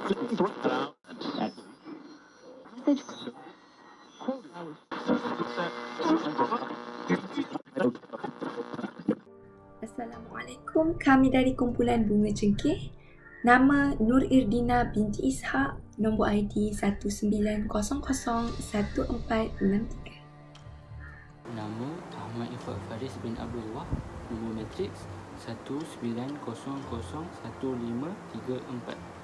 Assalamualaikum, kami dari kumpulan Bunga Cengkeh. Nama Nur Irdina binti Ishak, nombor ID 19001463. Nama Ahmad Ifak Faris bin Abdullah, nombor matriks 19001534.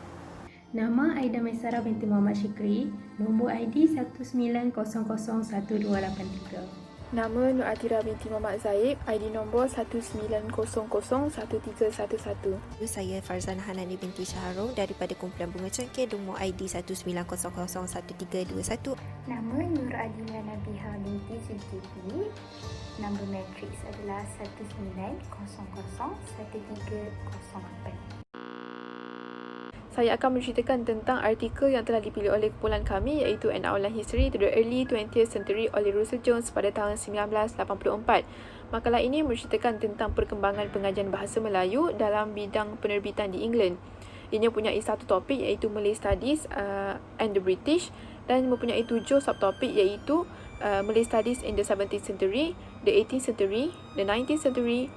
Nama Aida Maisara binti Muhammad Syikri, nombor ID 19001283. Nama Nur Atira binti Muhammad Zaib, ID nombor 19001311. Saya Farzan Hanani binti Syahrul daripada kumpulan Bunga Cengkeh, nombor ID 19001321. Nama Nur Adila Nabiha binti Zulkifli, nombor matriks adalah 19001304. Saya akan menceritakan tentang artikel yang telah dipilih oleh kumpulan kami, iaitu An Outline History to the Early 20th Century oleh Russell Jones pada tahun 1984. Makalah ini menceritakan tentang perkembangan pengajian bahasa Melayu dalam bidang penerbitan di England. Ia mempunyai satu topik iaitu Malay Studies and the British, dan mempunyai 7 subtopik iaitu Malay Studies in the 17th Century, the 18th Century, the 19th Century,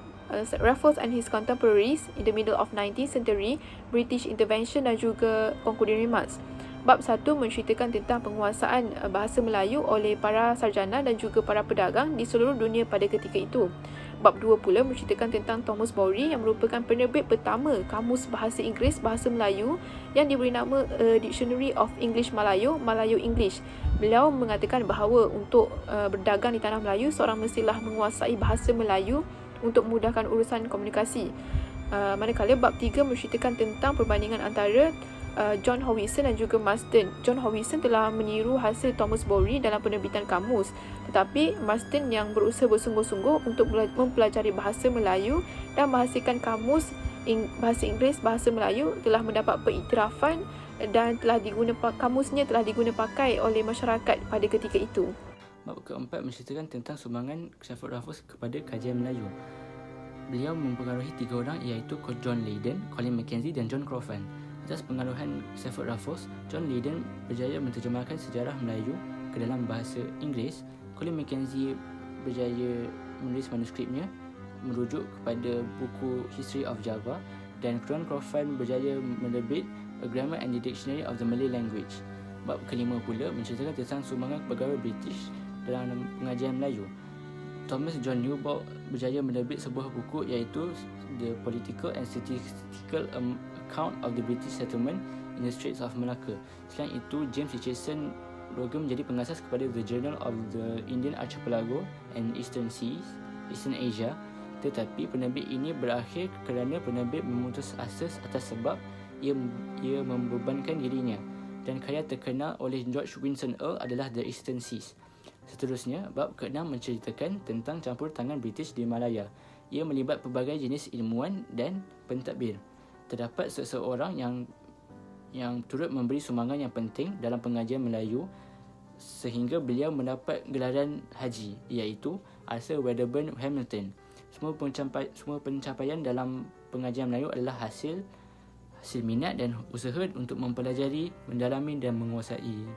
Raffles and his contemporaries in the middle of 19th century, British intervention dan juga concluding remarks. Bab 1 menceritakan tentang penguasaan bahasa Melayu oleh para sarjana dan juga para pedagang di seluruh dunia pada ketika itu. Bab 2 pula menceritakan tentang Thomas Bowry yang merupakan penerbit pertama kamus bahasa Inggeris bahasa Melayu yang diberi nama Dictionary of English Malayo, Malayo English. Beliau mengatakan bahawa untuk berdagang di tanah Melayu, seorang mestilah menguasai bahasa Melayu untuk memudahkan urusan komunikasi. Manakala bab 3 menceritakan tentang perbandingan antara John Howison dan juga Marsden. John Howison telah meniru hasil Thomas Bowry dalam penerbitan kamus, tetapi Marsden yang berusaha bersungguh-sungguh untuk mempelajari bahasa Melayu dan menghasilkan kamus bahasa Inggeris bahasa Melayu telah mendapat pengiktirafan dan kamusnya telah diguna pakai oleh masyarakat pada ketika itu. Bab keempat menceritakan tentang sumbangan Clifford Raffles kepada kajian Melayu. Beliau mempengaruhi 3 orang, iaitu John Leyden, Colin Mackenzie dan John Crawford. Atas pengaruhan Clifford Raffles, John Leyden berjaya menterjemahkan sejarah Melayu ke dalam bahasa Inggeris. Colin Mackenzie berjaya menulis manuskripnya merujuk kepada buku History of Java, dan John Crawford berjaya menerbit A Grammar and the Dictionary of the Malay Language. Bab kelima pula menceritakan tentang sumbangan pegawai British dalam pengajian Melayu. Thomas John Newbold berjaya menerbit sebuah buku iaitu The Political and Statistical Account of the British Settlement in the Straits of Malacca. Selain itu, James Richardson Logan menjadi pengasas kepada The Journal of the Indian Archipelago and Eastern Seas, Eastern Asia. Tetapi penerbit ini berakhir kerana penerbit memutus asas atas sebab ia membebankan dirinya. Dan karya terkenal oleh George Winston Earl adalah The Eastern Seas. Seterusnya, bab ke-6 menceritakan tentang campur tangan British di Malaya. Ia melibat pelbagai jenis ilmuwan dan pentadbir. Terdapat seseorang yang turut memberi sumbangan yang penting dalam pengajian Melayu sehingga beliau mendapat gelaran haji, iaitu Arthur Wedderburn Hamilton. Semua pencapaian dalam pengajian Melayu adalah hasil minat dan usaha untuk mempelajari, mendalami dan menguasai.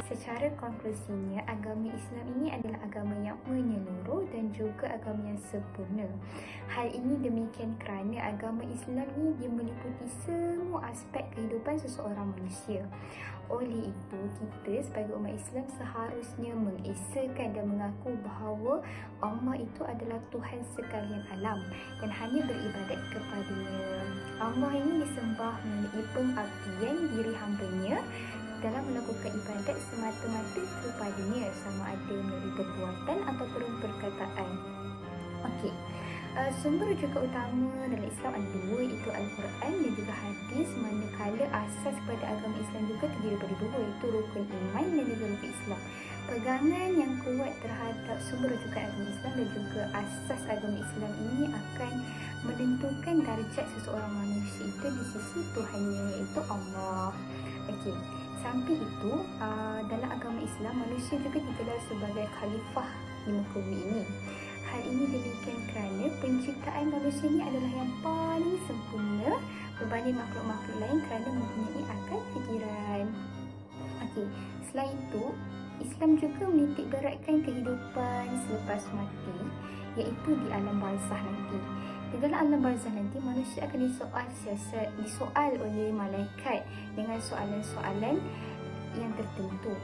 Secara konklusinya, agama Islam ini adalah agama yang menyeluruh dan juga agama yang sempurna. Hal ini demikian kerana agama Islam ini dia meliputi semua aspek kehidupan seseorang manusia. Oleh itu, kita sebagai umat Islam seharusnya mengesakan dan mengaku bahawa Allah itu adalah Tuhan sekalian alam dan hanya beribadat kepadanya. Allah ini disembah melalui pengabdian diri hamba-Nya dalam melakukan ibadat semata-mata kepadanya, sama ada melalui perbuatan ataupun perkataan. Okey. Sumber rujukan utama dalam Islam ada 2, iaitu Al-Quran dan juga hadis, manakala asas pada agama Islam juga terdiri daripada 2, iaitu rukun iman dan juga rukun Islam. Pegangan yang kuat terhadap sumber rujukan agama Islam dan juga asas agama Islam ini akan menentukan darjat seseorang manusia itu di sisi Tuhannya, iaitu Allah. Okey. Samping itu, dalam agama Islam, manusia juga digelar sebagai khalifah di muka bumi ini. Hal ini demikian kerana penciptaan manusia ini adalah yang paling sempurna berbanding makhluk-makhluk lain kerana mempunyai akal fikiran. Okey, selain itu, Islam juga menitik beratkan kehidupan selepas mati, iaitu di alam barzah nanti. Di dalam alam barzah nanti, manusia akan disoal oleh malaikat dengan soalan-soalan yang tertentu.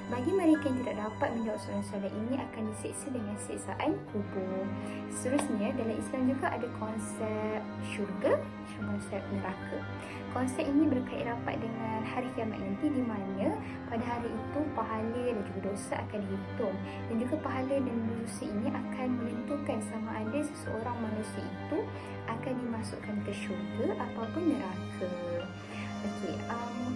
Bagi mereka yang tidak dapat menjawab soalan-soalan ini akan diseksa dengan siksaan kubur. Seterusnya, dalam Islam juga ada konsep syurga, konsep neraka. Konsep ini berkait rapat dengan hari kiamat nanti, di mana pada hari itu pahala dan juga dosa akan dihitung, dan juga pahala dan dosa ini akan menentukan sama ada seseorang manusia itu akan dimasukkan ke syurga ataupun neraka. Okey,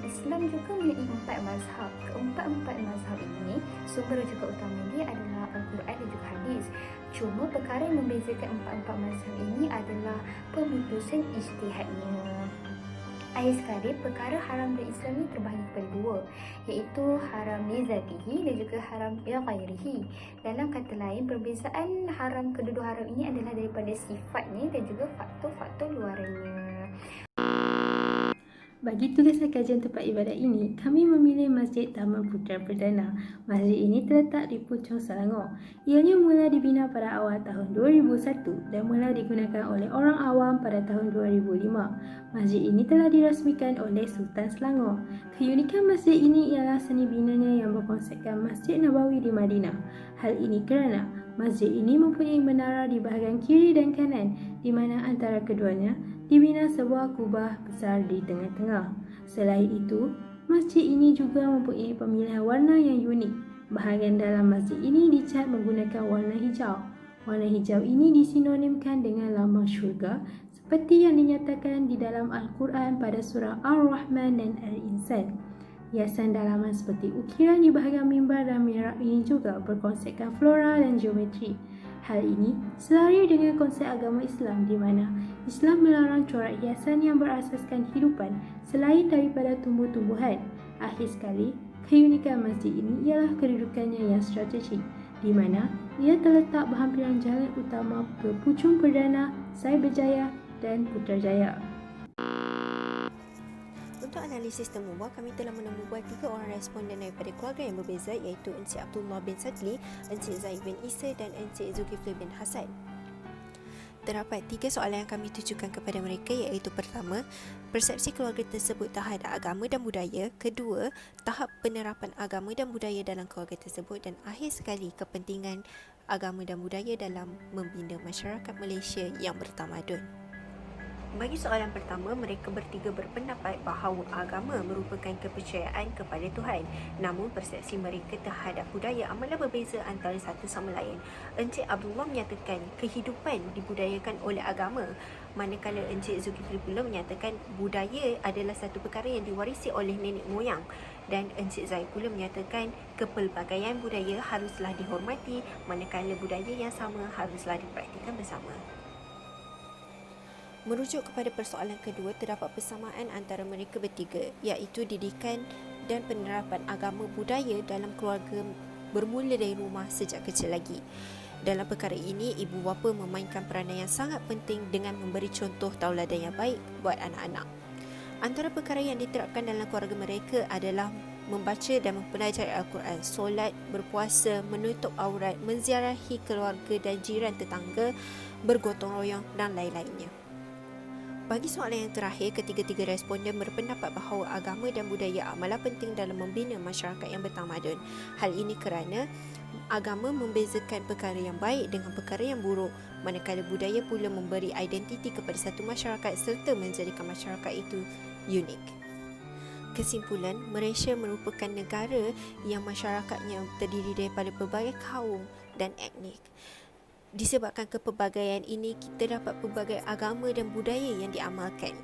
Islam juga mempunyai 4 mazhab. Keempat-empat mazhab ini, sumber rujukan utama dia adalah Al-Quran dan juga hadis. Cuma perkara yang membezakan empat-empat mazhab ini adalah pemutusan ijtihadnya. Akhir sekali, perkara haram dalam Islam ini terbahagi kepada dua, iaitu haram li zatihi dan juga haram li ghairihi. Dalam kata lain, perbezaan haram kedua haram ini adalah daripada sifatnya dan juga faktor-faktor luarannya. Bagi tugasan kajian tempat ibadat ini, kami memilih Masjid Taman Putra Perdana. Masjid ini terletak di Puchong, Selangor. Ianya mula dibina pada awal tahun 2001 dan mula digunakan oleh orang awam pada tahun 2005. Masjid ini telah dirasmikan oleh Sultan Selangor. Keunikan masjid ini ialah seni binanya yang berkonsepkan Masjid Nabawi di Madinah. Hal ini kerana masjid ini mempunyai menara di bahagian kiri dan kanan, di mana antara keduanya dibina sebuah kubah besar di tengah-tengah. Selain itu, masjid ini juga mempunyai pemilihan warna yang unik. Bahagian dalam masjid ini dicat menggunakan warna hijau. Warna hijau ini disinonimkan dengan lambang syurga seperti yang dinyatakan di dalam Al-Quran pada surah Ar-Rahman dan Al-Insan. Hiasan dalaman seperti ukiran di bahagian mimbar dan mihrab ini juga berkonsepkan flora dan geometri. Hal ini selari dengan konsep agama Islam di mana Islam melarang corak hiasan yang berasaskan kehidupan selain daripada tumbuh-tumbuhan. Akhir sekali, keunikan masjid ini ialah kedudukannya yang strategik, di mana ia terletak berhampiran jalan utama ke Puchong Perdana, Cyberjaya dan Putrajaya. Untuk analisis temubual, kami telah menemubual 3 orang responden daripada keluarga yang berbeza, iaitu Encik Abdullah bin Sadli, Encik Zaid bin Isa dan Encik Zulkifli bin Hasan. Terdapat 3 soalan yang kami tujukan kepada mereka, iaitu pertama, persepsi keluarga tersebut terhadap agama dan budaya, kedua, tahap penerapan agama dan budaya dalam keluarga tersebut, dan akhir sekali, kepentingan agama dan budaya dalam membina masyarakat Malaysia yang bertamadun. Bagi soalan pertama, mereka bertiga berpendapat bahawa agama merupakan kepercayaan kepada Tuhan. Namun persepsi mereka terhadap budaya amatlah berbeza antara satu sama lain. Encik Abdullah menyatakan kehidupan dibudayakan oleh agama, manakala Encik Zulkifli pula menyatakan budaya adalah satu perkara yang diwarisi oleh nenek moyang. Dan Encik Zaid pula menyatakan kepelbagaian budaya haruslah dihormati, manakala budaya yang sama haruslah dipraktikkan bersama. Merujuk kepada persoalan kedua, terdapat persamaan antara mereka bertiga, iaitu didikan dan penerapan agama budaya dalam keluarga bermula dari rumah sejak kecil lagi. Dalam perkara ini, ibu bapa memainkan peranan yang sangat penting dengan memberi contoh tauladan yang baik buat anak-anak. Antara perkara yang diterapkan dalam keluarga mereka adalah membaca dan mempelajari Al-Quran, solat, berpuasa, menutup aurat, menziarahi keluarga dan jiran tetangga, bergotong royong dan lain-lainnya. Bagi soalan yang terakhir, ketiga-tiga responden berpendapat bahawa agama dan budaya amatlah penting dalam membina masyarakat yang bertamadun. Hal ini kerana agama membezakan perkara yang baik dengan perkara yang buruk, manakala budaya pula memberi identiti kepada satu masyarakat serta menjadikan masyarakat itu unik. Kesimpulan, Malaysia merupakan negara yang masyarakatnya terdiri daripada pelbagai kaum dan etnik. Disebabkan kepelbagaian ini, kita dapat pelbagai agama dan budaya yang diamalkan.